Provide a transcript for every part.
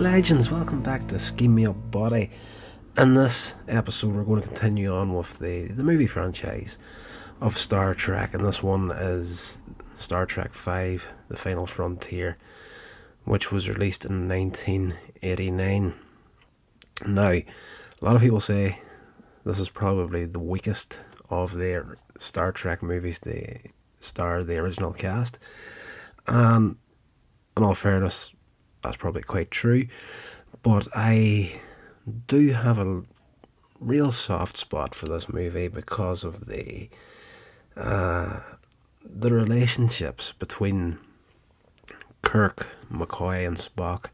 Legends, welcome back to Botty. In this episode we're going to continue on with the movie franchise of Star Trek, and this one is Star Trek V, The Final Frontier, which was released in 1989. Now, a lot of people say this is probably the weakest of their Star Trek movies to star the original cast, and in all fairness, that's probably quite true, but I do have a real soft spot for this movie because of the relationships between Kirk, McCoy and Spock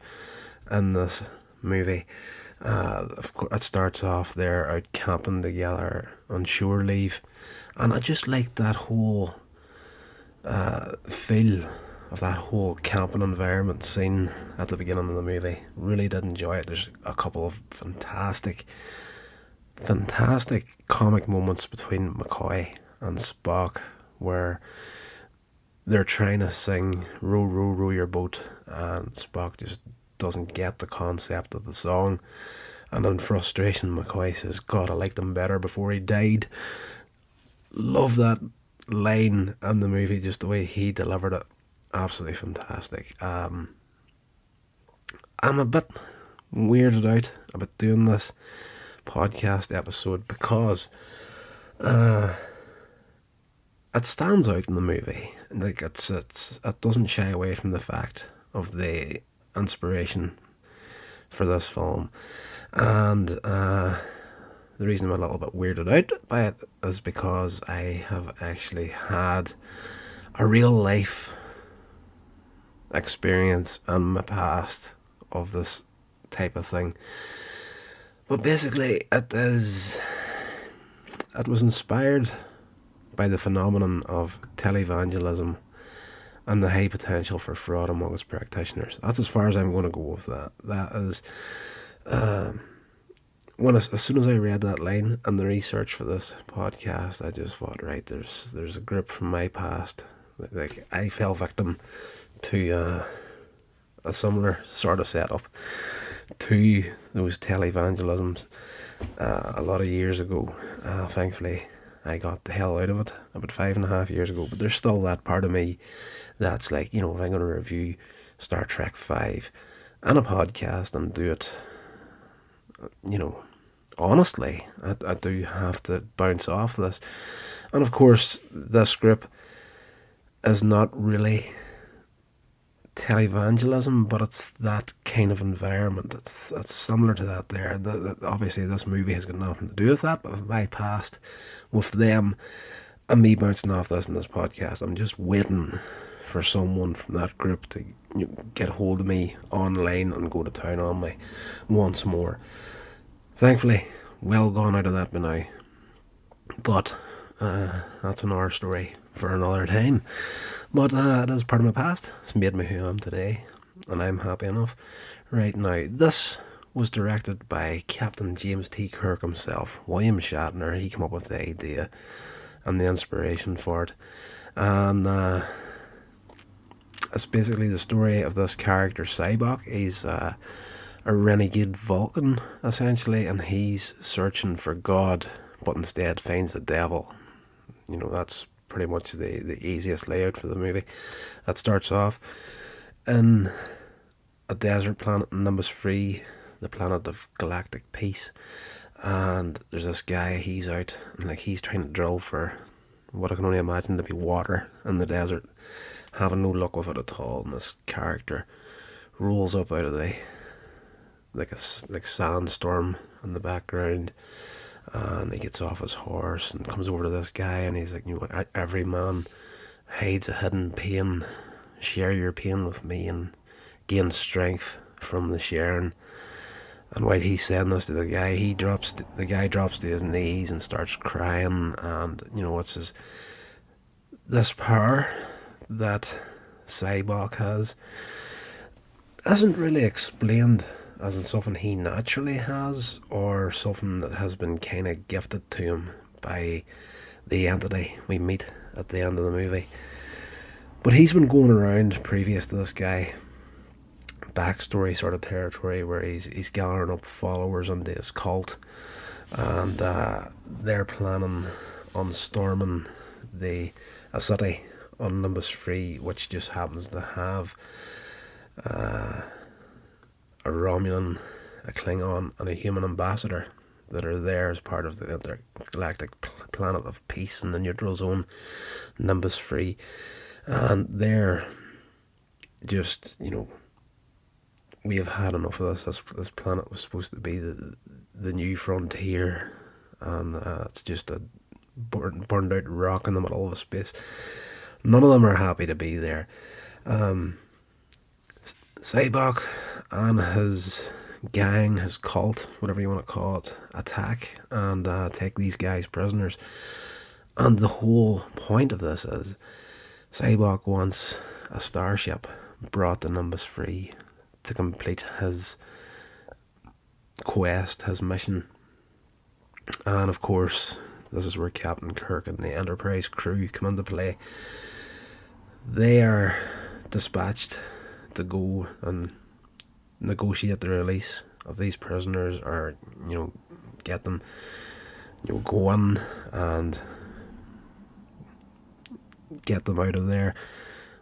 in this movie. Of course, it starts off they're out camping together on shore leave, and I just like that whole feel of that whole camping environment scene at the beginning of the movie. Really did enjoy it. There's a couple of fantastic comic moments between McCoy and Spock where they're trying to sing "Row, row, row your boat," and Spock just doesn't get the concept of the song, and in frustration McCoy says, "God, I liked him better before he died." Love that line in the movie, just the way he delivered it. Absolutely fantastic. I'm a bit weirded out about doing this podcast episode because it stands out in the movie. Like it doesn't shy away from the fact of the inspiration for this film, and the reason I'm a little bit weirded out by it is because I have actually had a real life experience in my past of this type of thing. But basically it was inspired by the phenomenon of televangelism and the high potential for fraud amongst practitioners. That's as far as I'm going to go with that. That is as soon as I read that line and the research for this podcast, I just thought, right, there's a group from my past. Like I fell victim to a similar sort of setup to those televangelisms a lot of years ago. Thankfully, I got the hell out of it about 5.5 years ago, but there's still that part of me that's like, if I'm going to review Star Trek V and a podcast and do it, honestly, I do have to bounce off this. And of course, this group is not really televangelism, but it's that kind of environment. It's similar to that there. Obviously this movie has got nothing to do with that, but with my past with them and me bouncing off this in this podcast, I'm just waiting for someone from that group to get hold of me online and go to town on me once more. Thankfully, well gone out of that by now, but that's another story for another time. But it is part of my past. It's made me who I am today, and I'm happy enough. Right now, this was directed by Captain James T. Kirk himself, William Shatner. He came up with the idea and the inspiration for it, and it's basically the story of this character, Sybok. He's a renegade Vulcan, essentially, and he's searching for God, but instead finds the devil. That's pretty much the easiest layout for the movie. That starts off in a desert planet, Nimbus 3, the planet of galactic peace, and there's this guy. He's out and he's trying to drill for what I can only imagine to be water in the desert, having no luck with it at all. And this character rolls up out of the sandstorm in the background, and he gets off his horse and comes over to this guy, and he's like, every man hides a hidden pain. Share your pain with me and gain strength from the sharing. And while he's saying this to the guy, the guy drops to his knees and starts crying. And it's this power that Sybok has isn't really explained as in something he naturally has or something that has been kind of gifted to him by the entity we meet at the end of the movie. But he's been going around previous to this guy backstory sort of territory where he's gathering up followers into his cult, and they're planning on storming a city on Nimbus 3, which just happens to have a Romulan, a Klingon, and a human ambassador that are there as part of the intergalactic planet of peace in the neutral zone, Nimbus 3. And they're just, we have had enough of this. This planet was supposed to be the new frontier, and it's just a burned out rock in the middle of space. None of them are happy to be there. Sybok and his gang, his cult, whatever you want to call it, attack and take these guys prisoners. And the whole point of this is Sybok wants a starship brought to Nimbus 3 to complete his quest, his mission. And of course, this is where Captain Kirk and the Enterprise crew come into play. They are dispatched to go and negotiate the release of these prisoners, or get them go in and get them out of there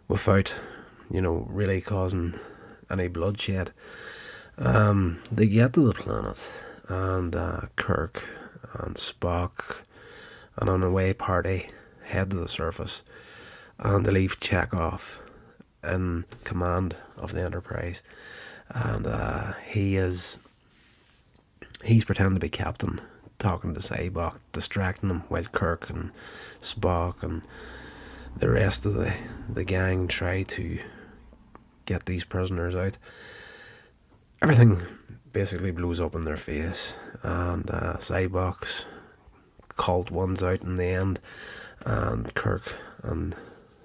without really causing any bloodshed. They get to the planet, and Kirk and Spock and an away party head to the surface, and they leave Chekhov in command of the Enterprise, and he's pretending to be captain, talking to Sybok, distracting him, while Kirk and Spock and the rest of the gang try to get these prisoners out. Everything basically blows up in their face, and Sybok's cult wins out in the end, and Kirk and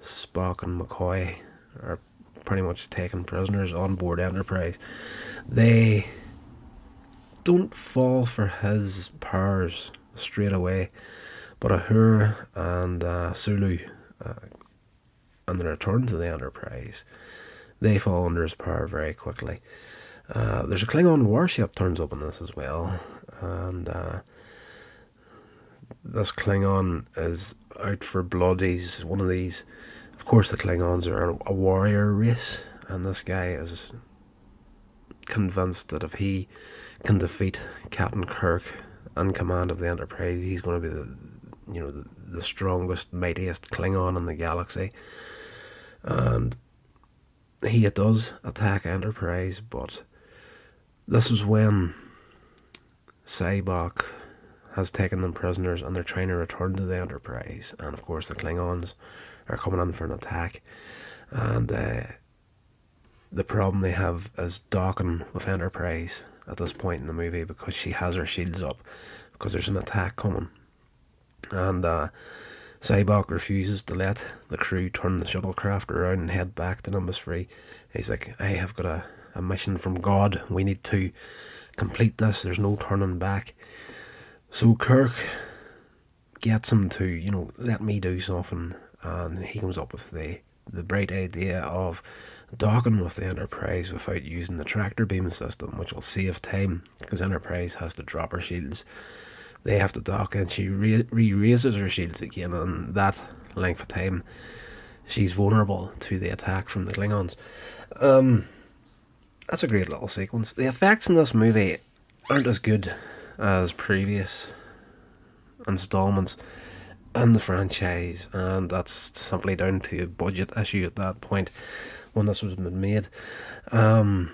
Spock and McCoy are pretty much taken prisoners on board Enterprise. They don't fall for his powers straight away, but Uhura and Sulu, on the return to the Enterprise, they fall under his power very quickly. There's a Klingon warship turns up in this as well, and this Klingon is out for blood. He's one of these. Of course, the Klingons are a warrior race, and this guy is convinced that if he can defeat Captain Kirk in command of the Enterprise, he's going to be the strongest, mightiest Klingon in the galaxy. And he does attack Enterprise, but this is when Sybok has taken them prisoners, and they're trying to return to the Enterprise, and of course the Klingons are coming in for an attack, and the problem they have is docking with Enterprise at this point in the movie, because she has her shields up because there's an attack coming, and Sybok refuses to let the crew turn the shuttlecraft around and head back to Nimbus 3. He's like, I have got a mission from God, we need to complete this, there's no turning back. So Kirk gets him to, let me do something, and he comes up with the bright idea of docking with the Enterprise without using the tractor beam system, which will save time, because Enterprise has to drop her shields. They have to dock, and she re-raises her shields again, and that length of time she's vulnerable to the attack from the Klingons. That's a great little sequence. The effects in this movie aren't as good as previous installments in the franchise, and that's simply down to a budget issue at that point when this was made. Of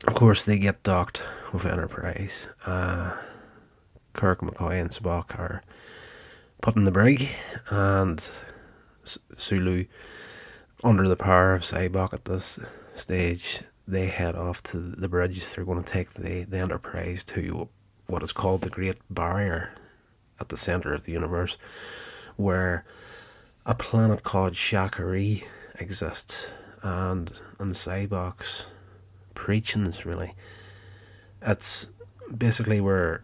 course, they get docked with Enterprise. Kirk, McCoy and Spock are put in the brig, and Sulu, under the power of Sybok at this stage, they head off to the bridge. They're going to take the Enterprise to what is called the Great Barrier at the centre of the universe, where a planet called Shakari exists, and Sybok's preachings, really, it's basically where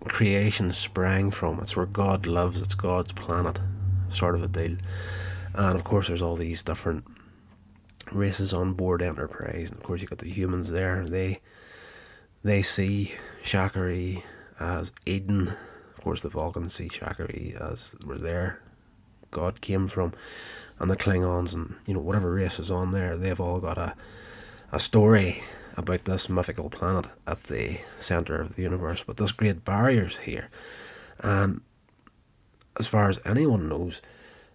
creation sprang from. It's where God lives, it's God's planet, sort of a deal. And of course there's all these different races on board Enterprise, and of course you got the humans there. They see Shakari as Eden. Of course, the Vulcans see Shakari as where their god came from, and the Klingons and whatever race is on there, they've all got a story about this mythical planet at the centre of the universe. But this great barrier's here, and as far as anyone knows,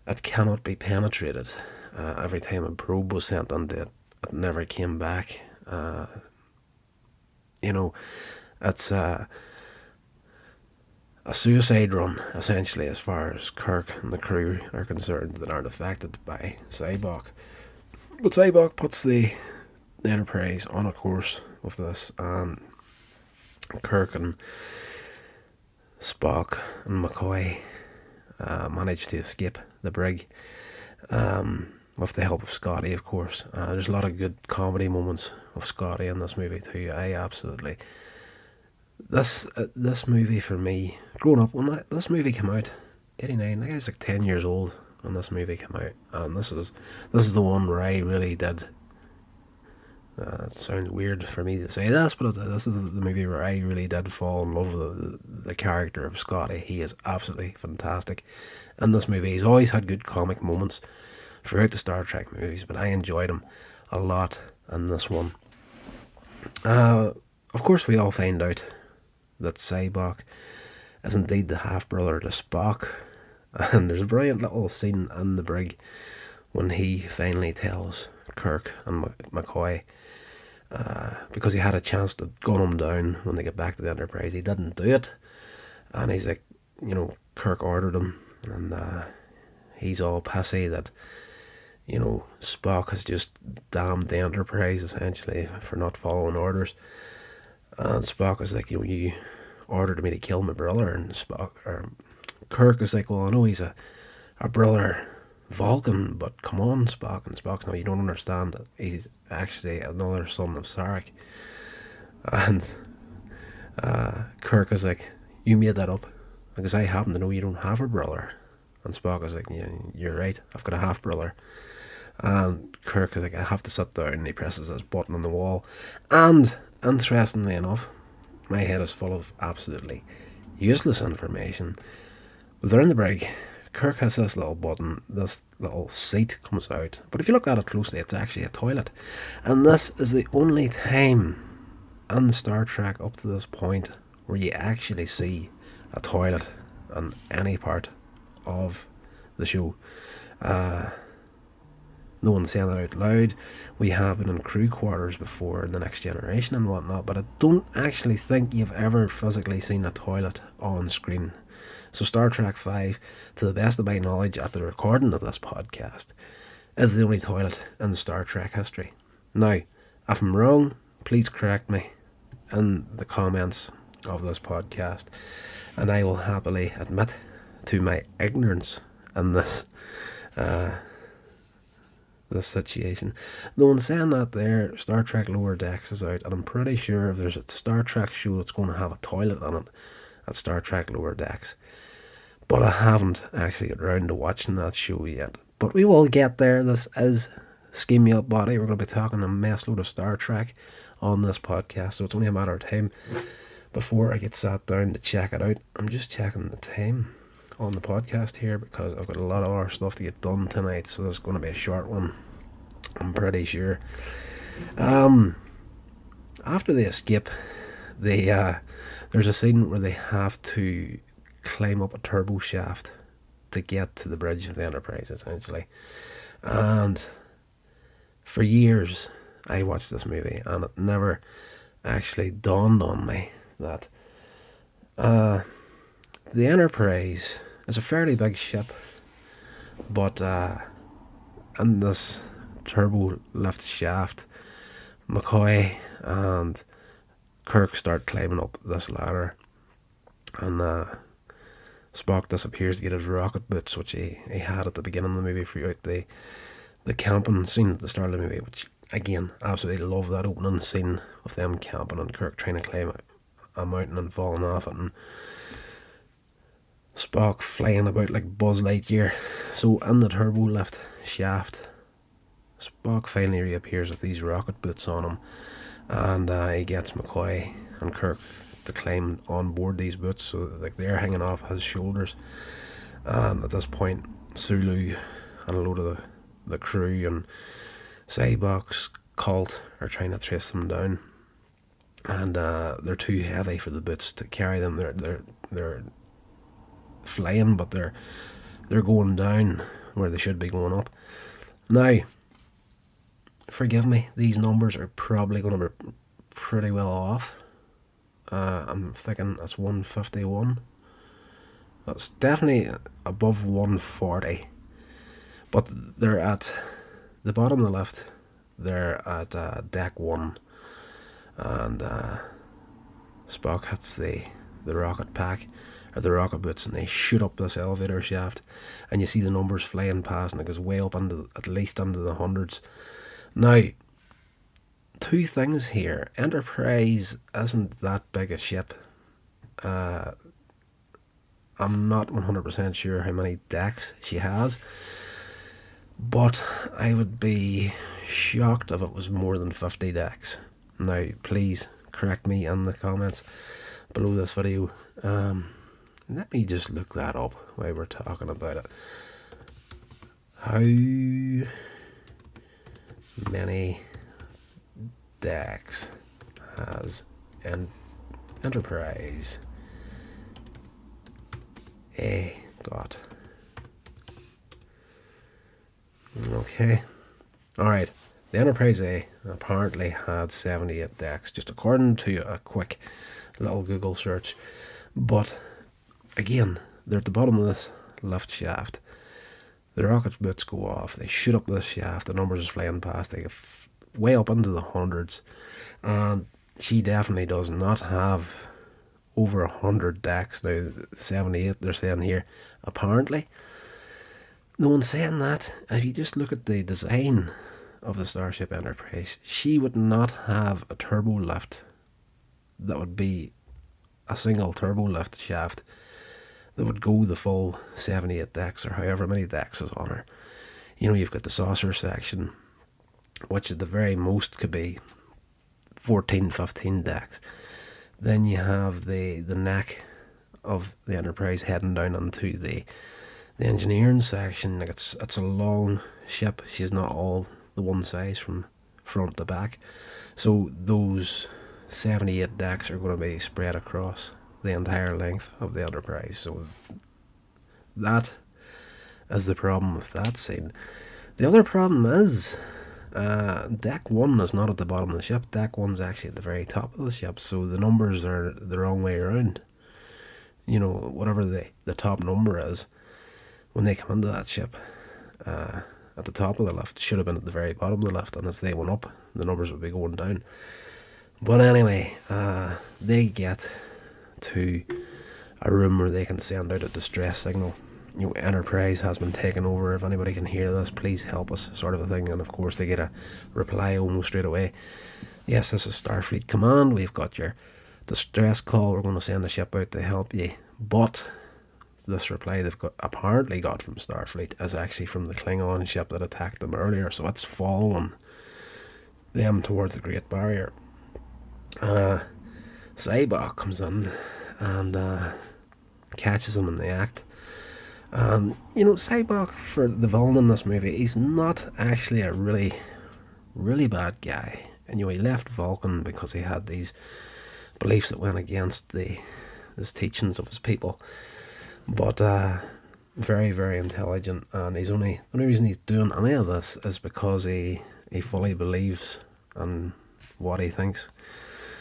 it cannot be penetrated. Every time a probe was sent into it, it never came back. It's a suicide run, essentially, as far as Kirk and the crew are concerned that aren't affected by Sybok. But Sybok puts the Enterprise on a course with this, and Kirk and Spock and McCoy manage to escape the brig, with the help of Scotty, of course. There's a lot of good comedy moments of Scotty in this movie too. I absolutely... This movie for me, growing up, when this movie came out, 89, I was like 10 years old when this movie came out, and this is the one where I really did... it sounds weird for me to say this, but this is the movie where I really did fall in love with the character of Scotty. He is absolutely fantastic in this movie. He's always had good comic moments throughout the Star Trek movies, but I enjoyed him a lot in this one. Of course, we all find out that Sybok is indeed the half-brother to Spock, and there's a brilliant little scene in the brig when he finally tells Kirk and McCoy, because he had a chance to gun him down when they get back to the Enterprise. He didn't do it, and he's like, Kirk ordered him, and he's all pissy that Spock has just damned the Enterprise, essentially, for not following orders. And Spock is like, you ordered me to kill my brother. And Kirk is like, well, I know he's a brother Vulcan, but come on, Spock. And Spock's, no, you don't understand it. He's actually another son of Sarek. And Kirk is like, you made that up, because I happen to know you don't have a brother. And Spock is like, yeah, you're right, I've got a half-brother. And Kirk is like, I have to sit down, and he presses his button on the wall. And interestingly enough, my head is full of absolutely useless information. But they're in the brig. Kirk has this little button, this little seat comes out. But if you look at it closely, it's actually a toilet. And this is the only time in Star Trek up to this point where you actually see a toilet in any part of the show. No one's saying that out loud. We have been in crew quarters before in The Next Generation and whatnot, but I don't actually think you've ever physically seen a toilet on screen. So Star Trek 5, to the best of my knowledge at the recording of this podcast, is the only toilet in Star Trek history. Now, if I'm wrong, please correct me in the comments of this podcast, and I will happily admit to my ignorance in this situation. Though in saying that there, Star Trek Lower Decks is out, and I'm pretty sure if there's a Star Trek show that's going to have a toilet in it, at Star Trek Lower Decks. But I haven't actually got around to watching that show yet. But we will get there. This is Sceam Me Up Botty. We're going to be talking a mess load of Star Trek on this podcast, so it's only a matter of time before I get sat down to check it out. I'm just checking the time on the podcast here, because I've got a lot of other stuff to get done tonight, so this is going to be a short one, I'm pretty sure. After they escape, there's a scene where they have to climb up a turbo shaft to get to the bridge of the Enterprise, essentially. And for years I watched this movie, and it never actually dawned on me that the Enterprise is a fairly big ship, but in this turbo lift shaft, McCoy and Kirk start climbing up this ladder, and Spock disappears to get his rocket boots, which he had at the beginning of the movie throughout the camping scene at the start of the movie, which again, absolutely love that opening scene of them camping and Kirk trying to climb a mountain and falling off it, and Spock flying about like Buzz Lightyear. So in the turbo lift shaft, Spock finally reappears with these rocket boots on him, and he gets McCoy and Kirk to climb on board these boots, so like they're hanging off his shoulders. And at this point, Sulu and a load of the crew and Cyborg's cult are trying to trace them down, and they're too heavy for the boots to carry them. They're flying, but they're going down where they should be going up. Now, forgive me, these numbers are probably going to be pretty well off. I'm thinking that's 151. That's definitely above 140. But they're at the bottom of the lift. They're at deck 1. And Spock hits the rocket pack, or the rocket boots, and they shoot up this elevator shaft. And you see the numbers flying past, and it goes way up into, at least into the hundreds. Now, two things here. Enterprise isn't that big a ship. I'm not 100% sure how many decks she has, but I would be shocked if it was more than 50 decks. Now, please correct me in the comments below this video. Let me just look that up while we're talking about it. How many decks has Enterprise A got? Okay. Alright. The Enterprise A apparently had 78 decks, just according to a quick little Google search. But again, they're at the bottom of this lift shaft. The rocket boots go off. They shoot up this shaft. The numbers is flying past. They get way up into the hundreds. And she definitely does not have over 100 decks. Now, 78 they're saying here, apparently. No one's saying that. If you just look at the design of the Starship Enterprise, she would not have a turbo lift that would be a single turbo lift shaft that would go the full 78 decks, or however many decks is on her. You know, you've got the saucer section, which at the very most could be 14, 15 decks. Then you have the neck of the Enterprise heading down into the engineering section. Like it's a long ship. She's not all the one size from front to back. So those 78 decks are going to be spread across the entire length of the Enterprise. So that is the problem with that scene. The other problem is deck 1 is not at the bottom of the ship. Deck 1's actually at the very top of the ship, so the numbers are the wrong way around. You know, whatever the top number is, when they come into that ship, at the top of the lift, should have been at the very bottom of the lift, and as they went up, the numbers would be going down. But anyway, they get to a room where they can send out a distress signal. You know, Enterprise has been taken over. If anybody can hear this, please help us, sort of a thing. And of course, they get a reply almost straight away. Yes, this is Starfleet Command. We've got your distress call. We're going to send a ship out to help you. But this reply they've apparently got from Starfleet is actually from the Klingon ship that attacked them earlier. So it's following them towards the Great Barrier. Cyborg comes in and catches them in the act. You know, Cyborg, for the villain in this movie, he's not actually a really, really bad guy. And you know, he left Vulcan because he had these beliefs that went against his teachings of his people. But very, very intelligent, and the only reason he's doing any of this is because he fully believes in what he thinks.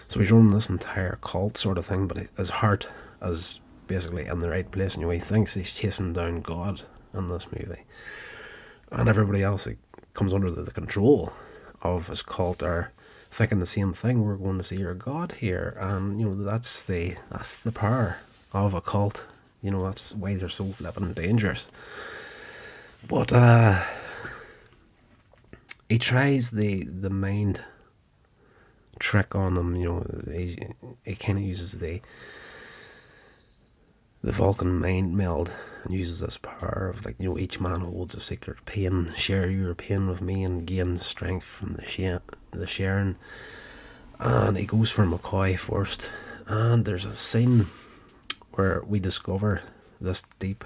So he's running this entire cult sort of thing, but his heart is basically in the right place, and you know, he thinks he's chasing down God in this movie. And everybody else that comes under the control of his cult are thinking the same thing. We're going to see your God here, and you know, that's the power of a cult. You know, that's why they're so flippin' dangerous. But he tries the mind trick on them. You know, he kind of uses the the Vulcan mind meld and uses this power of, like, each man holds a secret pain, share your pain with me and gain strength from the sharing. And he goes for McCoy first, and there's a scene where we discover this deep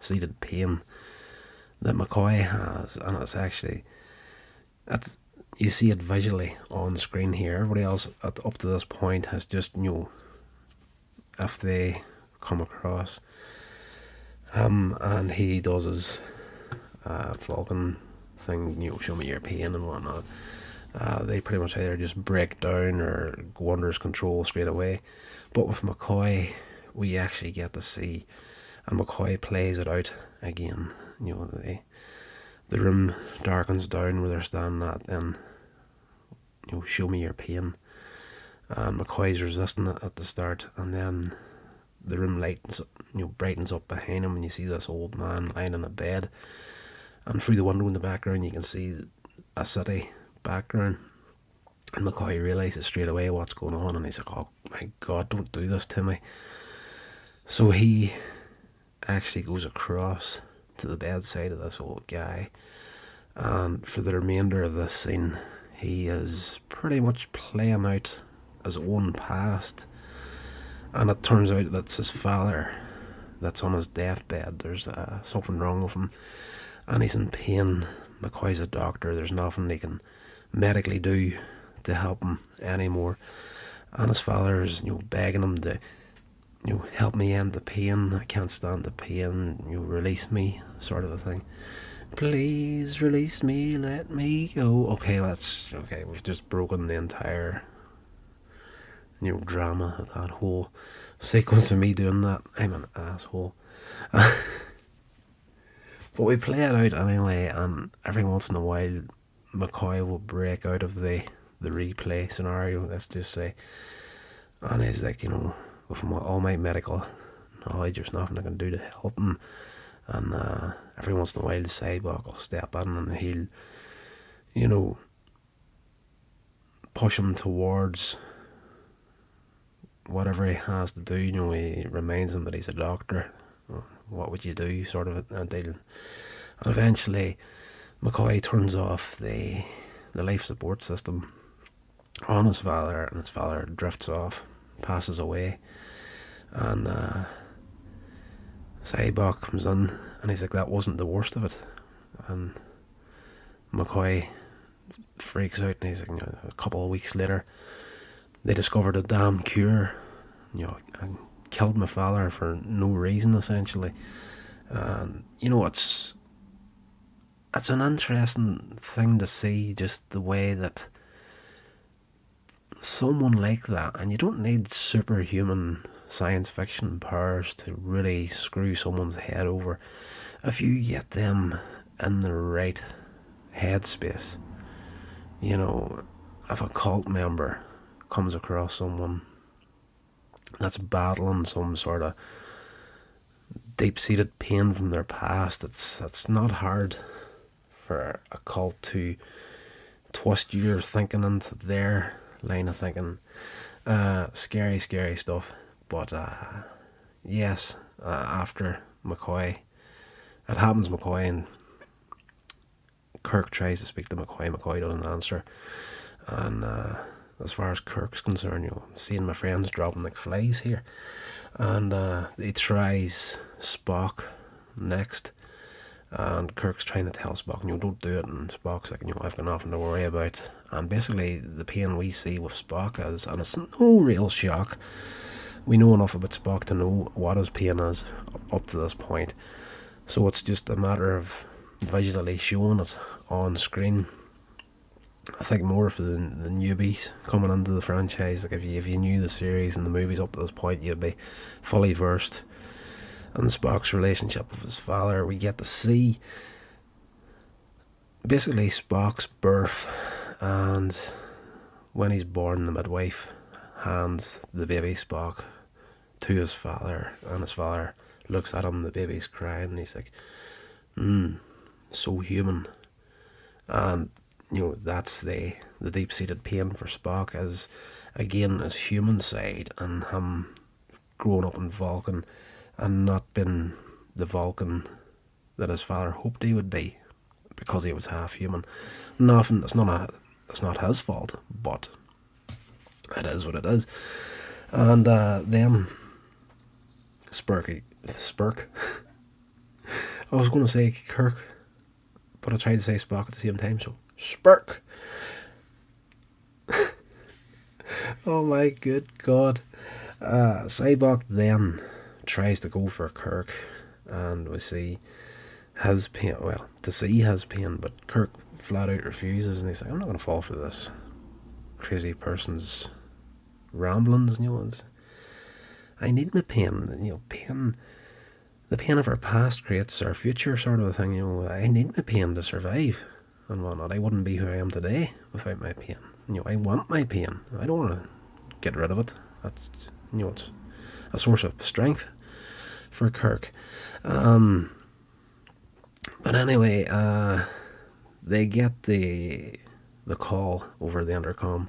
seated pain that McCoy has, and it's actually, you see it visually on screen here. Everybody else up to this point has just, if they come across him and he does his Vulcan thing, show me your pain and whatnot, they pretty much either just break down or go under his control straight away. But with McCoy, we actually get to see, and McCoy plays it out again. The room darkens down where they're standing at, and show me your pain. And McCoy's resisting it at the start, and then the room lightens, brightens up behind him, and you see this old man lying in a bed. And through the window in the background, you can see a city background. And McCoy realises straight away what's going on, and he's like, "Oh my God, don't do this to me." So he actually goes across to the bedside of this old guy, and for the remainder of this scene, he is pretty much playing out his own past. And it turns out that it's his father that's on his deathbed. There's something wrong with him, and he's in pain. McCoy's a doctor. There's nothing they can medically do to help him anymore. And his father is, begging him to, help me end the pain. I can't stand the pain. Release me, sort of a thing. Please release me. Let me go. Okay, we've just broken the entire drama of that whole sequence of me doing that. I'm an asshole. But we play it out anyway, and every once in a while McCoy will break out of the replay scenario, let's just say, and he's like, with all my medical knowledge, there's nothing I can do to help him. And every once in a while the Cyborg will step in and he'll push him towards whatever he has to do. He reminds him that he's a doctor. What would you do, sort of a deal. And eventually McCoy turns off the life support system on his father, and his father drifts off, passes away. And Cyborg comes in, and he's like, that wasn't the worst of it. And McCoy freaks out, and he's like, a couple of weeks later, they discovered a damn cure. I killed my father for no reason, essentially. And it's an interesting thing to see, just the way that someone like that, and you don't need superhuman science fiction powers to really screw someone's head over. If you get them in the right headspace, if a cult member comes across someone that's battling some sort of deep-seated pain from their past, it's not hard for a cult to twist your thinking into their line of thinking. Scary stuff. But yes, after McCoy, it happens. McCoy and Kirk tries to speak to McCoy. McCoy doesn't answer, and as far as Kirk's concerned, I'm seeing my friends dropping like flies here. And he tries Spock next, and Kirk's trying to tell Spock, don't do it, and Spock's like, I've got nothing to worry about. And basically the pain we see with Spock is, and it's no real shock, we know enough about Spock to know what his pain is up to this point, so it's just a matter of visually showing it on screen. I think more for the newbies coming into the franchise, like if you knew the series and the movies up to this point, you'd be fully versed in Spock's relationship with his father. We get to see basically Spock's birth, and when he's born, the midwife hands the baby Spock to his father, and his father looks at him, the baby's crying, and he's like, so human. And that's the deep-seated pain for Spock, as again his human side, and him growing up in Vulcan and not been the Vulcan that his father hoped he would be, because he was half human. Nothing. It's not his fault, but it is what it is. And then Spurk. I was going to say Kirk, but I tried to say Spock at the same time. So Spurk. Oh my good God. Cyborg then tries to go for Kirk, and we see his pain. Well, to see his pain, but Kirk flat out refuses, and he's like, "I'm not going to fall for this crazy person's ramblings." I need my pain. Pain. The pain of our past creates our future, sort of a thing. I need my pain to survive and whatnot. I wouldn't be who I am today without my pain. I want my pain. I don't want to get rid of it. That's it's a source of strength for Kirk. But anyway, they get the call over the intercom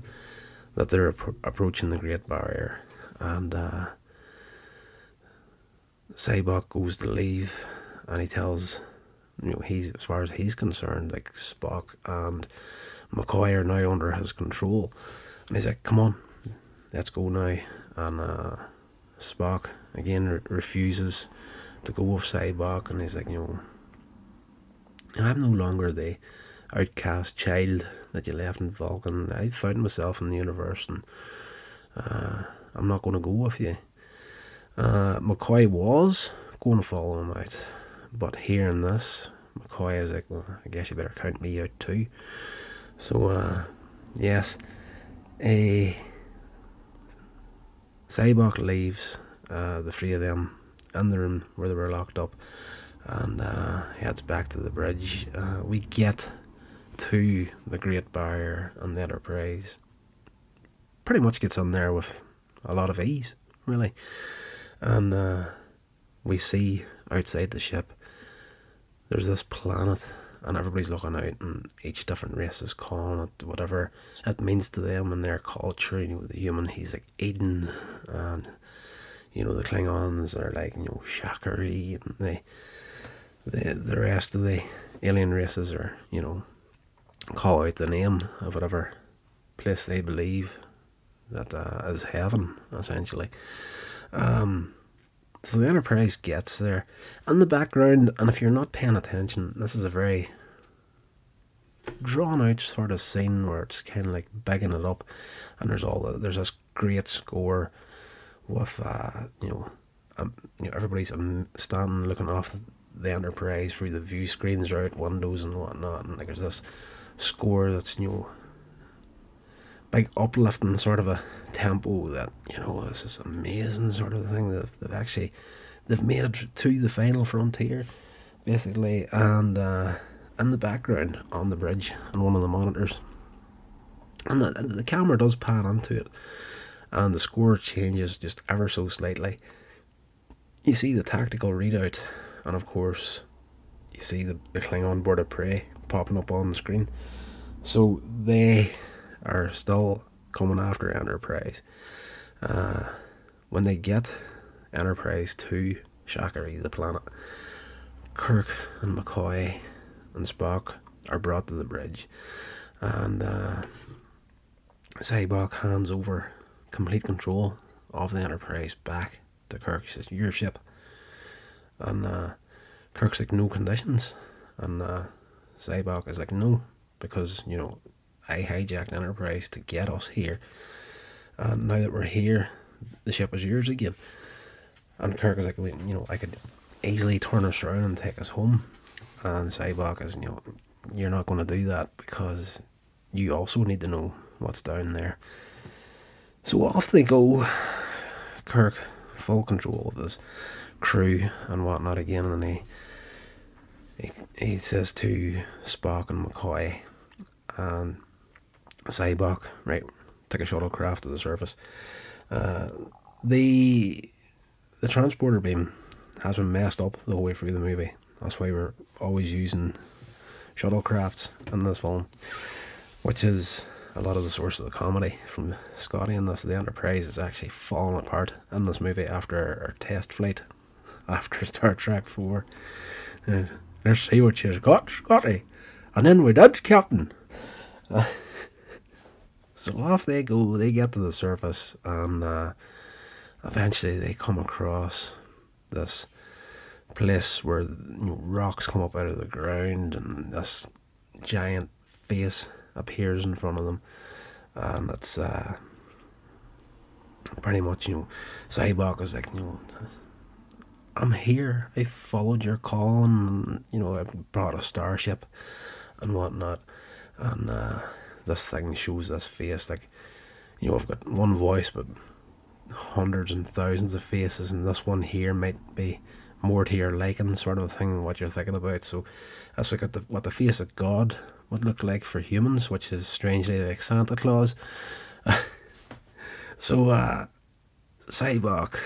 that they're approaching the Great Barrier, and Cyborg goes to leave, and he tells, he's, as far as he's concerned, like Spock and McCoy are now under his control, and he's like, "Come on, let's go now." And Spock again refuses to go with Cyborg, and he's like, "I'm no longer the outcast child that you left in Vulcan. I've found myself in the universe, and I'm not going to go with you." McCoy was going to follow him out, but hearing this, McCoy is like, "Well, I guess you better count me out too." So, yes, Cyborg leaves the three of them in the room where they were locked up, and heads back to the bridge. We get to the Great Barrier, and the Enterprise pretty much gets in there with a lot of ease, really. And we see outside the ship there's this planet, and everybody's looking out, and each different race is calling it whatever it means to them in their culture. The human, he's like Eden, and the Klingons are like Shakari, and the rest of the alien races are call out the name of whatever place they believe that is heaven, essentially. So the Enterprise gets there. In the background, and if you're not paying attention, this is a very drawn out sort of scene where it's kind of like bigging it up, and there's this great score with everybody's standing looking off the Enterprise through the view screens or out windows and whatnot, and like there's this score that's big uplifting sort of a tempo that is this amazing sort of thing that they've made it to the final frontier, basically. And in the background on the bridge on one of the monitors, and the camera does pan into it, and the score changes just ever so slightly. You see the tactical readout, and of course you see the Klingon Bird of Prey popping up on the screen. So they are still coming after Enterprise. When they get Enterprise to Shakari, the planet, Kirk and McCoy and Spock are brought to the bridge, and Cyborg hands over complete control of the Enterprise back to Kirk. He says, "Your ship." And Kirk's like, "No conditions." And Cyborg is like, "No, because I hijacked Enterprise to get us here, and now that we're here, the ship is yours again." And Kirk is like, "I could easily turn us around and take us home." And Cyborg is, "You're not going to do that, because you also need to know what's down there." So off they go. Kirk, full control of his crew and whatnot again, and he says to Spock and McCoy and Cyborg, "Right, take a shuttlecraft to the surface." The transporter beam has been messed up the whole way through the movie. That's why we're always using shuttlecrafts in this film, which is a lot of the source of the comedy from Scotty in this. The Enterprise is actually falling apart in this movie after our test flight after Star Trek 4. Let's see what you've got, Scotty. And then we did, Captain. So off they go. They get to the surface, and eventually they come across this place where rocks come up out of the ground, and this giant face appears in front of them, and it's pretty much, Cyborg is like, I'm here. I followed your call, and I brought a starship and whatnot, and this thing shows this face like, I've got one voice, but hundreds and thousands of faces, and this one here might be more to your liking, sort of a thing, what you're thinking about. So that's like what the face of God would look like for humans, which is strangely like Santa Claus. So Cyborg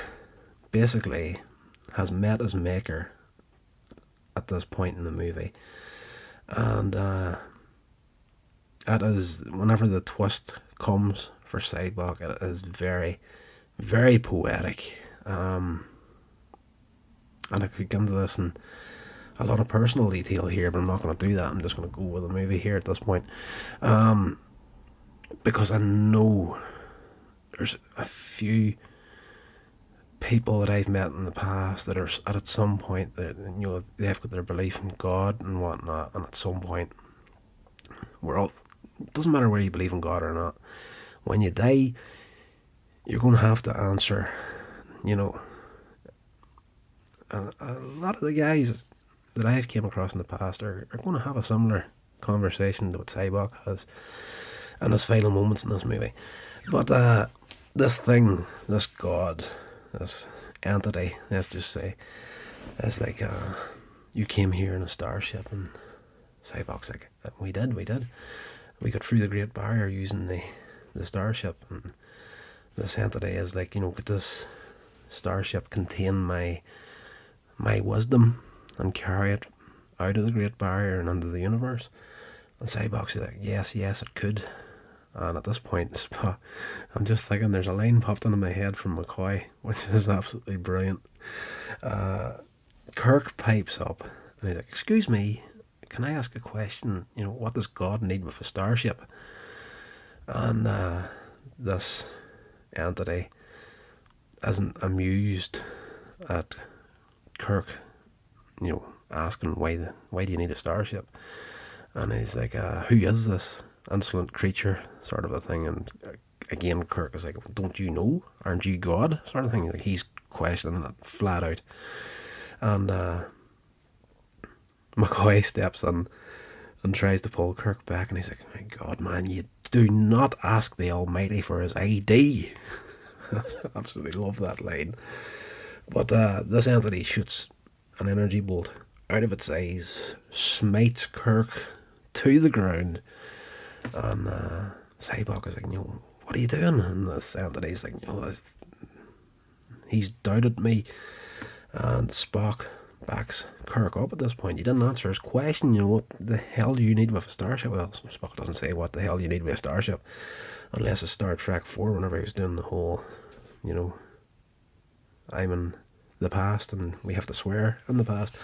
basically has met his maker at this point in the movie, and it is, whenever the twist comes for Cyborg, it is very, very poetic. And I could get into this in a lot of personal detail here, but I'm not going to do that. I'm just going to go with the movie here at this point, because I know there's a few people that I've met in the past that are at some point that they've got their belief in God and whatnot, and at some point it doesn't matter whether you believe in God or not, when you die you're going to have to answer, and a lot of the guys that I've came across in the past are going to have a similar conversation to what Cyborg has in his final moments in this movie. But this thing, this God, this entity, let's just say, it's like, you came here in a starship, and Cyborg's like, we did. We got through the Great Barrier using the starship, and this entity is like, could this starship contain my wisdom and carry it out of the Great Barrier and into the universe? And Cyborg's like, yes, it could. And at this point, I'm just thinking, there's a line popped into my head from McCoy, which is absolutely brilliant. Kirk pipes up, and he's like, excuse me, can I ask a question? What does God need with a starship? And this entity isn't amused at Kirk, asking why do you need a starship? And he's like, who is this insolent creature, sort of a thing? And again, Kirk is like, don't you know? Aren't you God? Sort of thing. Like, he's questioning it flat out. And McCoy steps in and tries to pull Kirk back, and he's like, my God, man, you do not ask the Almighty for his ID. I absolutely love that line. But this entity shoots an energy bolt out of its eyes, smites Kirk to the ground, and Cyborg is like, what are you doing? And this entity's like, he's doubted me. And Spock backs Kirk up at this point. He didn't answer his question, what the hell do you need with a starship? Well, Spock doesn't say what the hell you need with a starship, unless it's Star Trek 4, whenever he was doing the whole, I'm in the past and we have to swear in the past.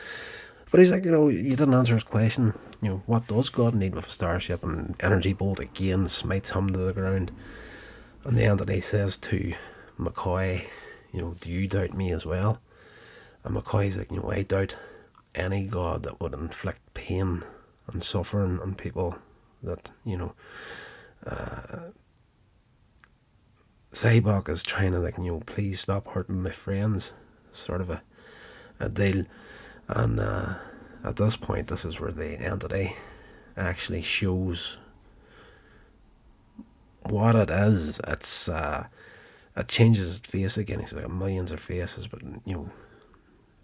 But he's like, you didn't answer his question. What does God need with a starship? And energy bolt again smites him to the ground. And the entity says to McCoy, do you doubt me as well? And McCoy's like, I doubt any God that would inflict pain and suffering on people that, Cyborg is trying to, please stop hurting my friends, sort of a deal. And at this point, this is where the entity actually shows what it is. It changes its face again. It's like millions of faces, but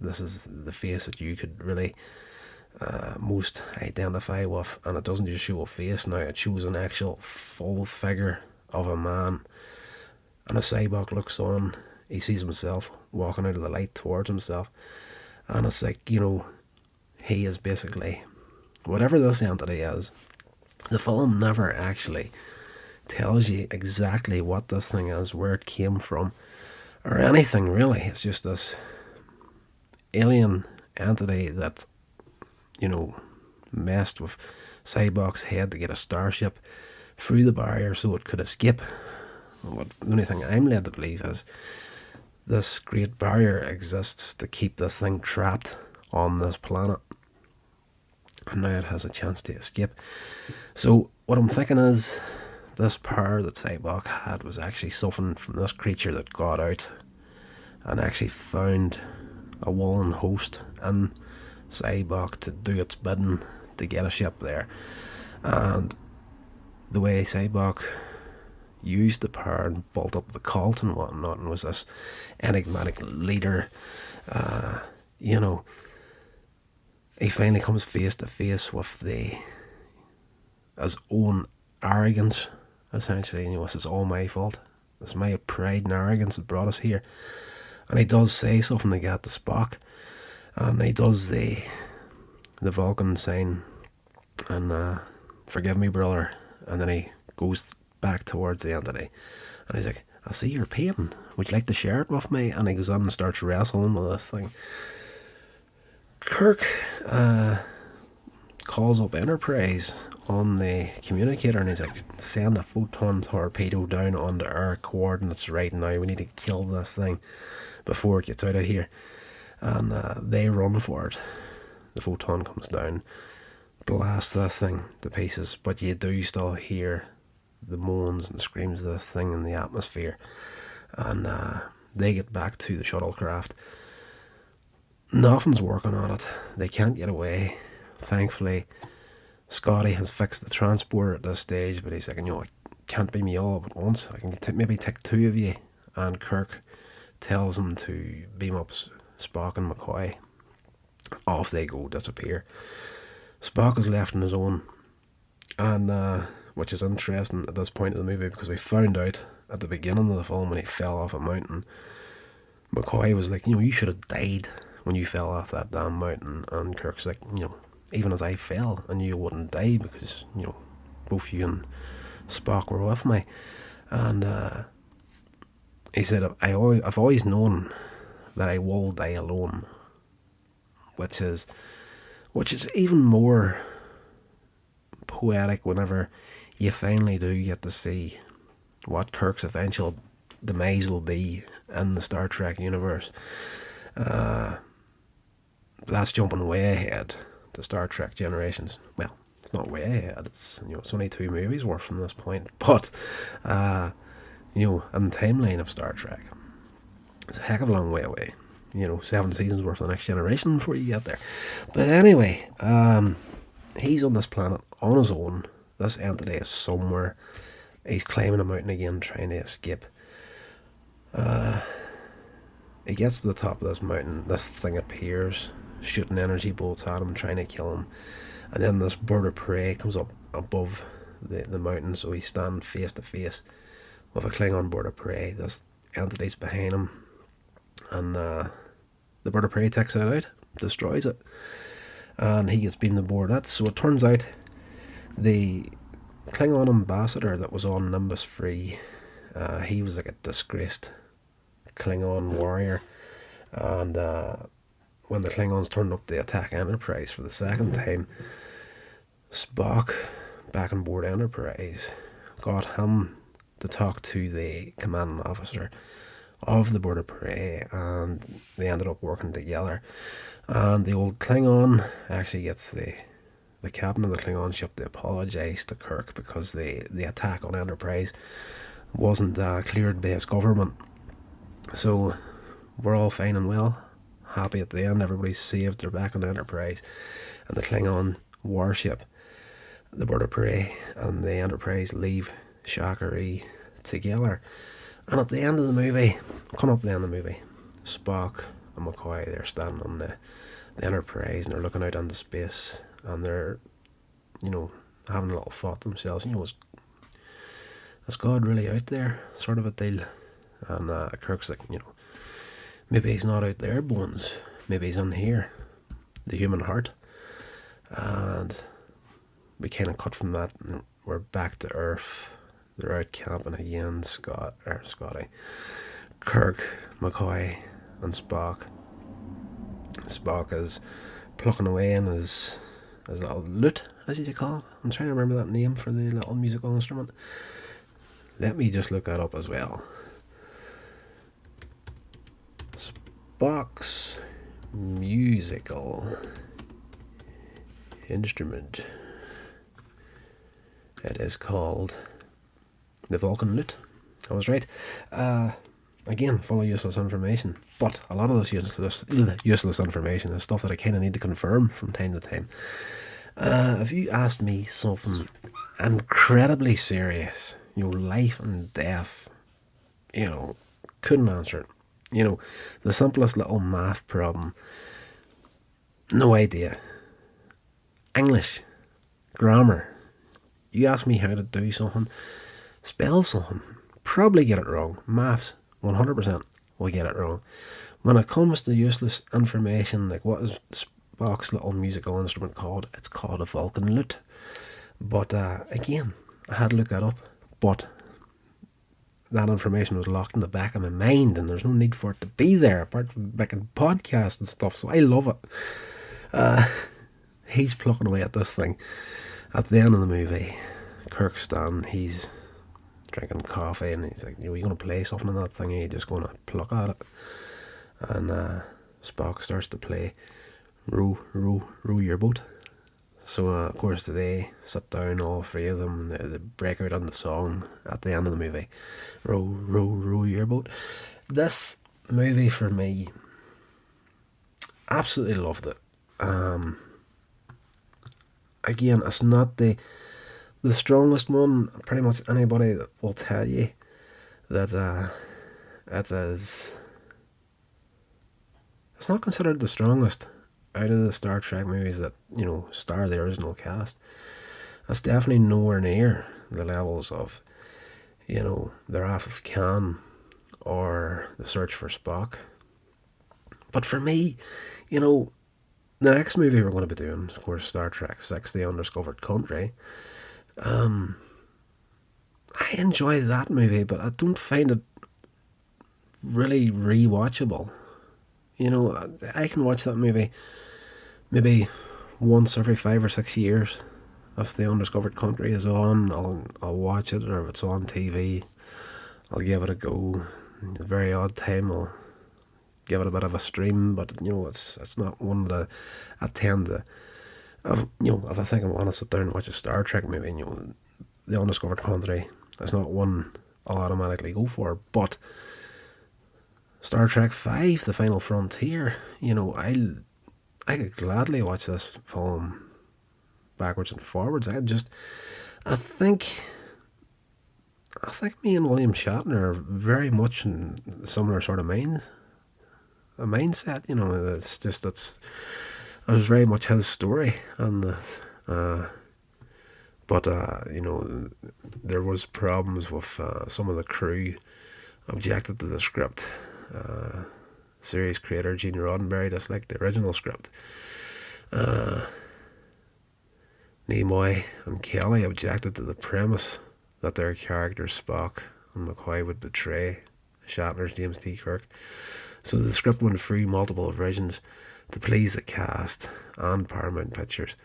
this is the face that you could really most identify with. And it doesn't just show a face now, it shows an actual full figure of a man. And as Cyborg looks on, he sees himself walking out of the light towards himself. And it's like, he is basically, whatever this entity is, the film never actually tells you exactly what this thing is, where it came from, or anything really. It's just this alien entity that, messed with Cyborg's head to get a starship through the barrier so it could escape. The only thing I'm led to believe is this great barrier exists to keep this thing trapped on this planet. And now it has a chance to escape. So what I'm thinking is this power that Cyborg had was actually something from this creature that got out and actually found a willing host in Cyborg to do its bidding to get a ship there. And the way Cyborg used the power and built up the cult and whatnot, and was this enigmatic leader, he finally comes face to face with his own arrogance, essentially. It's all my fault. It's my pride and arrogance that brought us here. And he does say something to get to Spock, and he does the Vulcan sign, and forgive me, brother. And then he goes back towards the entity, and he's like, I see your pain. Would you like to share it with me? And he goes on and starts wrestling with this thing. Kirk calls up Enterprise on the communicator, and he's like, send a photon torpedo down onto our coordinates right now. We need to kill this thing before it gets out of here. And they run for it. The photon comes down, blasts this thing to pieces, but you do still hear the moans and screams of this thing in the atmosphere. And they get back to the shuttlecraft. Nothing's working on it. They can't get away. Thankfully, Scotty has fixed the transporter at this stage, but he's like, it can't be me all at once. I can maybe take two of you. And Kirk tells him to beam up Spock and McCoy. Off they go, disappear. Spock is left on his own, and which is interesting at this point of the movie, because we found out at the beginning of the film when he fell off a mountain, McCoy was like, you should have died when you fell off that damn mountain. And Kirk's like, even as I fell, I knew you wouldn't die because, both you and Spock were with me. And he said, I've always known that I will die alone, which is even more poetic whenever you finally do get to see what Kirk's eventual demise will be in the Star Trek universe. That's jumping way ahead to Star Trek Generations. Well, it's not way ahead. It's only 2 movies worth from this point. But in the timeline of Star Trek, it's a heck of a long way away. 7 seasons worth of the Next Generation before you get there. But anyway, he's on this planet on his own. This entity is somewhere. He's climbing a mountain again, trying to escape. He gets to the top of this mountain. This thing appears, shooting energy bolts at him, trying to kill him. And then this bird of prey comes up above the mountain, so he's standing face to face with a Klingon bird of prey. This entity's behind him, and the bird of prey takes it out, destroys it, and he gets beamed aboard it. So it turns out the Klingon ambassador that was on Nimbus 3, he was like a disgraced Klingon warrior, and when the Klingons turned up to attack Enterprise for the second time, Spock, back on board Enterprise, got him to talk to the commanding officer of the bird of prey, and they ended up working together. And the old Klingon actually gets the captain of the Klingon ship to apologise to Kirk because the attack on Enterprise wasn't cleared by his government. So we're all fine and well, happy at the end. Everybody's saved. They're back on Enterprise, and the Klingon warship, the bird of prey, and the Enterprise leave Shakari together. And at the end of the movie, Spock and McCoy, they're standing on the Enterprise, and they're looking out into space, and they're, having a little thought to themselves, is God really out there, sort of a deal. And Kirk's like, maybe he's not out there, Bones, maybe he's in here, the human heart. And we kind of cut from that, and we're back to Earth. They're out camping again, Scotty, Kirk, McCoy, and Spock. Spock is plucking away in his little lute, as you call it. I'm trying to remember that name for the little musical instrument. Let me just look that up as well. Spock's musical instrument. It is called the Vulcan lute. I was right. Again, full of useless information. But a lot of this useless information is stuff that I kind of need to confirm from time to time. If you asked me something incredibly serious, life and death, couldn't answer it. The simplest little math problem, no idea. English, grammar. You ask me how to do something, spell something, probably get it wrong. Maths, 100% will get it wrong. When it comes to useless information, like what is Spock's little musical instrument called? It's called a Vulcan lute. But again, I had to look that up. But that information was locked in the back of my mind, and there's no need for it to be there, apart from making podcasts and stuff. So I love it. He's plucking away at this thing. At the end of the movie, Kirk's standing, he's drinking coffee, and he's like, "Are you going to play something in that thing, or are you just going to pluck at it?" And Spock starts to play row, row, row your boat. So of course they sit down, all three of them, they break out on the song at the end of the movie. Row, row, row your boat. This movie for me, absolutely loved it. Again, it's not the strongest one. Pretty much anybody will tell you that it is. It's not considered the strongest out of the Star Trek movies that star the original cast. It's definitely nowhere near the levels of the Wrath of Khan or the Search for Spock. But for me, the next movie we're going to be doing, of course, Star Trek 6, The Undiscovered Country. I enjoy that movie, but I don't find it really rewatchable. I can watch that movie maybe once every 5 or 6 years. If The Undiscovered Country is on, I'll watch it, or if it's on TV, I'll give it a go. At the very odd time, I'll give it a bit of a stream, but it's not one that I tend to. If I think I want to sit down and watch a Star Trek movie, The Undiscovered Country, it's not one I'll automatically go for. But Star Trek 5, The Final Frontier, I could gladly watch this film backwards and forwards. I think me and William Shatner are very much in a similar sort of mindset. It's just it was very much his story, and but there was problems with some of the crew objected to the script. Series creator Gene Roddenberry disliked the original script. Nimoy and Kelly objected to the premise that their characters Spock and McCoy would betray Shatner's James T. Kirk. So the script went through multiple versions to please the cast and Paramount Pictures.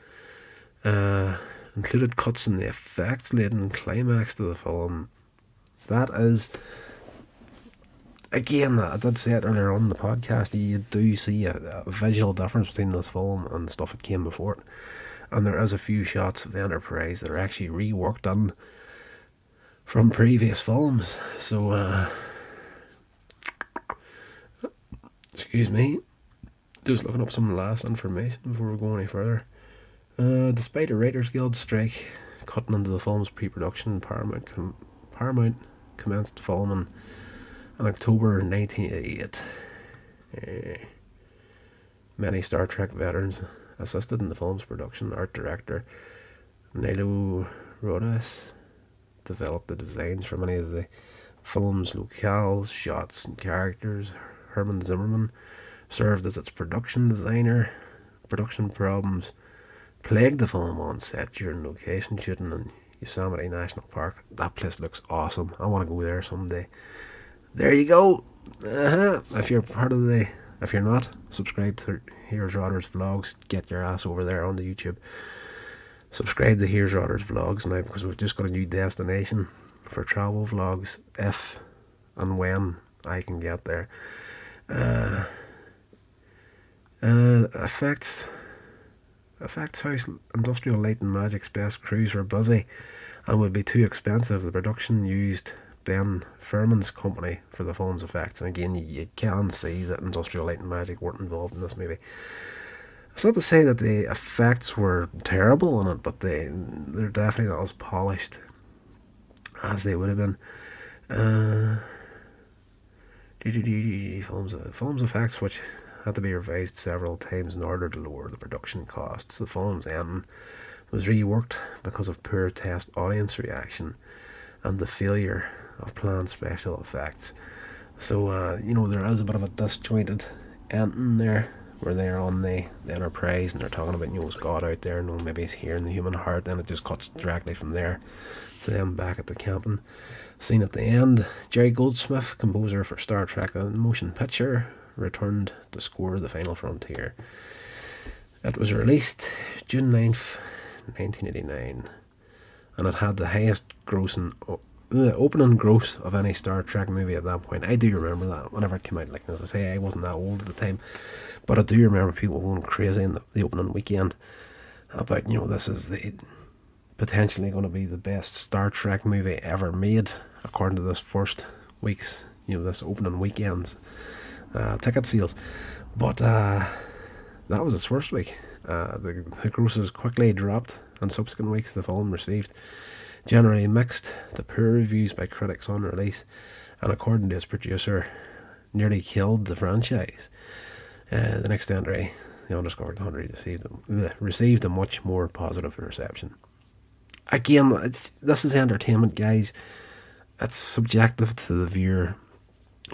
Included cuts in the effects-laden climax to the film. That is, again, I did say it earlier on in the podcast, you do see a visual difference between this film and stuff that came before it. And there is a few shots of the Enterprise that are actually reworked on from previous films. So, excuse me, just looking up some last information before we go any further. Despite a Writers Guild strike cutting into the film's pre-production, Paramount commenced filming in October 1988. Many Star Trek veterans assisted in the film's production. Art director Nilo Rodas developed the designs for many of the film's locales, shots, and characters. Herman Zimmerman served as its production designer. Production problems plagued the film on set during location shooting in Yosemite National Park. That place looks awesome. I want to go there someday. There you go. If you're not, subscribe to Here's Rodder's Vlogs, get your ass over there onto YouTube. Subscribe to Here's Rodder's Vlogs now, because we've just got a new destination for travel vlogs, if and when I can get there. Effects House Industrial Light and Magic's best crews were busy and would be too expensive. The production used Ben Furman's company for the film's effects, and again you can see that Industrial Light and Magic weren't involved in this movie. It's not to say that the effects were terrible in it, but they're definitely not as polished as they would have been. Film's effects, which had to be revised several times in order to lower the production costs. The film's ending was reworked because of poor test audience reaction and the failure of planned special effects. So, there is a bit of a disjointed ending there, where they're on the Enterprise and they're talking about, was God out there, and maybe he's here in the human heart, and it just cuts directly from there to them back at the camping scene at the end. Jerry Goldsmith, composer for Star Trek the Motion Picture, returned to score The Final Frontier. It was released June 9th, 1989, and it had the highest opening gross of any Star Trek movie at that point. I do remember that whenever it came out. Like, as I say, I wasn't that old at the time, but I do remember people going crazy in the opening weekend about, this is potentially going to be the best Star Trek movie ever made, according to this first week's, this opening weekend's ticket sales. But that was its first week. The grosses quickly dropped, and subsequent weeks the film received generally mixed to poor reviews by critics on release, and according to its producer, nearly killed the franchise. The next entry, The Undiscovered Country, received a much more positive reception. Again, this is entertainment, guys. It's subjective to the viewer.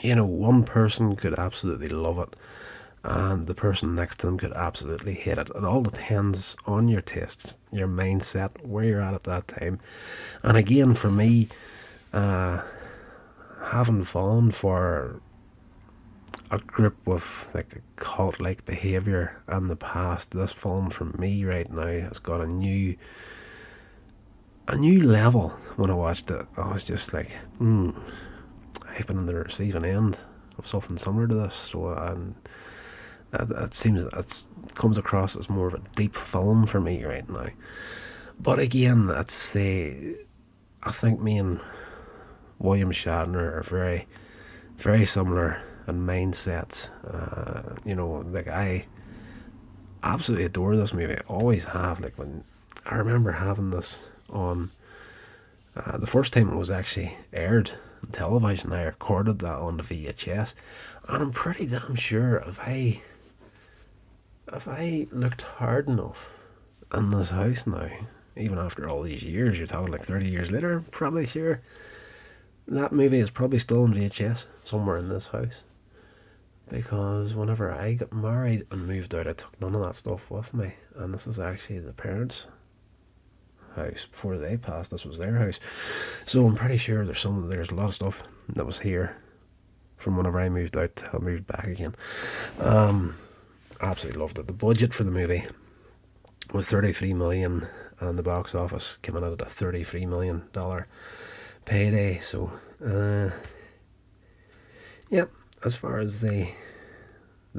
One person could absolutely love it, and the person next to them could absolutely hate it. It all depends on your tastes, your mindset, where you're at that time. And again, for me, having fallen for a group with like a cult-like behaviour in the past, this film for me right now has got a new level. When I watched it, I was just like, I've been on the receiving end of something similar to this. So it seems it comes across as more of a deep film for me right now. But again, I think me and William Shatner are very, very similar in mindsets. I absolutely adore this movie. I always have. Like, when I remember having this on the first time it was actually aired on television, I recorded that on the VHS, and I'm pretty damn sure if I looked hard enough in this house now, even after all these years, you're talking like 30 years later, I'm probably sure that movie is probably still on VHS somewhere in this house. Because whenever I got married and moved out, I took none of that stuff with me, and this is actually the parents' house. Before they passed, this was their house. So I'm pretty sure there's a lot of stuff that was here from whenever I moved out till I moved back again. Absolutely loved it. The budget for the movie was $33 million, and the box office came in at a $33 million payday. So as far as the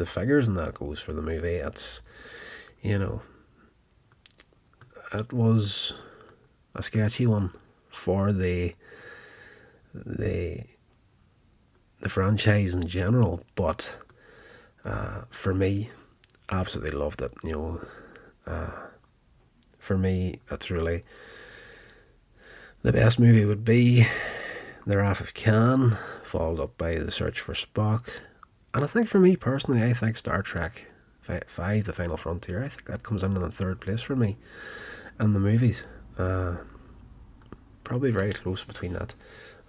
figures and that goes for the movie, it's, it was a sketchy one for the franchise in general, but for me, absolutely loved it. For me, it's really the best movie would be The Wrath of Khan, followed up by The Search for Spock, and I think for me personally, I think Star Trek 5, The Final Frontier, I think that comes in third place for me in the movies. Probably very close between that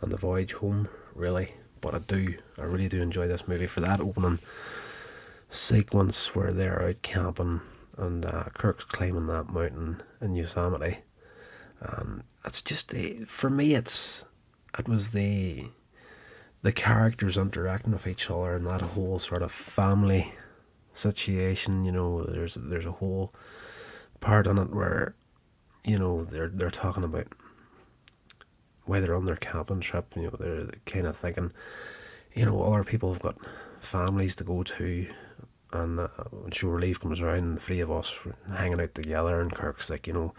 and The Voyage Home, really. But I really do enjoy this movie for that opening sequence where they're out camping and Kirk's climbing that mountain in Yosemite. It's just, for me, it was the characters interacting with each other and that whole sort of family situation. You know, there's a whole part on it where, you know, they're talking about why they're on their camping trip. You know, they're kind of thinking, you know, other people have got families to go to, and when shore leave comes around, the three of us hanging out together, and Kirk's like, you know,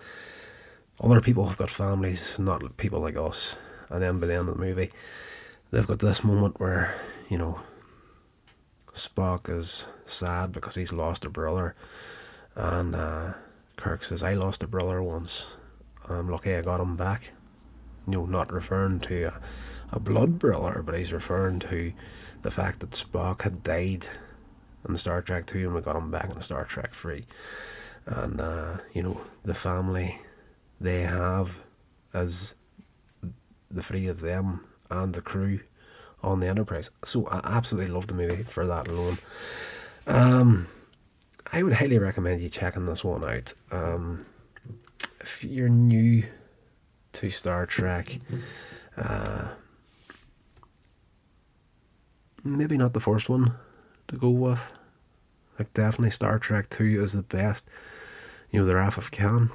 other people have got families, not people like us. And then by the end of the movie, they've got this moment where, you know, Spock is sad because he's lost a brother, and Kirk says, I lost a brother once. I'm lucky I got him back. You know, not referring to a blood brother, but he's referring to the fact that Spock had died in Star Trek 2 and we got him back in Star Trek 3. And, you know, the family they have as the three of them and the crew on the Enterprise. So I absolutely love the movie for that alone. I would highly recommend you checking this one out. If you're new to Star Trek, maybe not the first one to go with. Like, definitely Star Trek 2 is the best. You know, the Wrath of Khan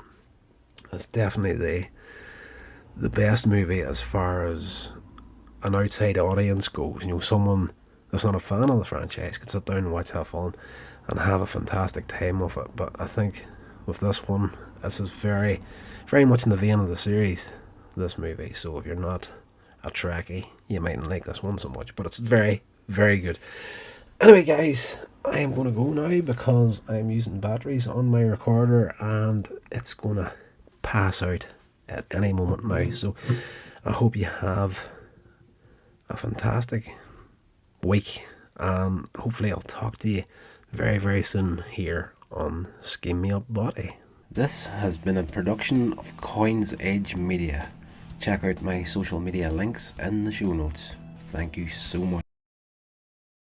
is definitely the best movie as far as an outside audience goes. You know, someone that's not a fan of the franchise could sit down and watch that film and have a fantastic time with it. But I think with this one, this is very, very much in the vein of the series, this movie. So if you're not a Trekkie, you mightn't like this one so much. But it's very, very good. Anyway, guys, I am going to go now because I'm using batteries on my recorder and it's going to pass out at any moment now. So I hope you have a fantastic week, and hopefully I'll talk to you very, very soon here on Sceam Me Up Botty. This has been a production of Coins Edge Media. Check out my social media links in the show notes. Thank you so much.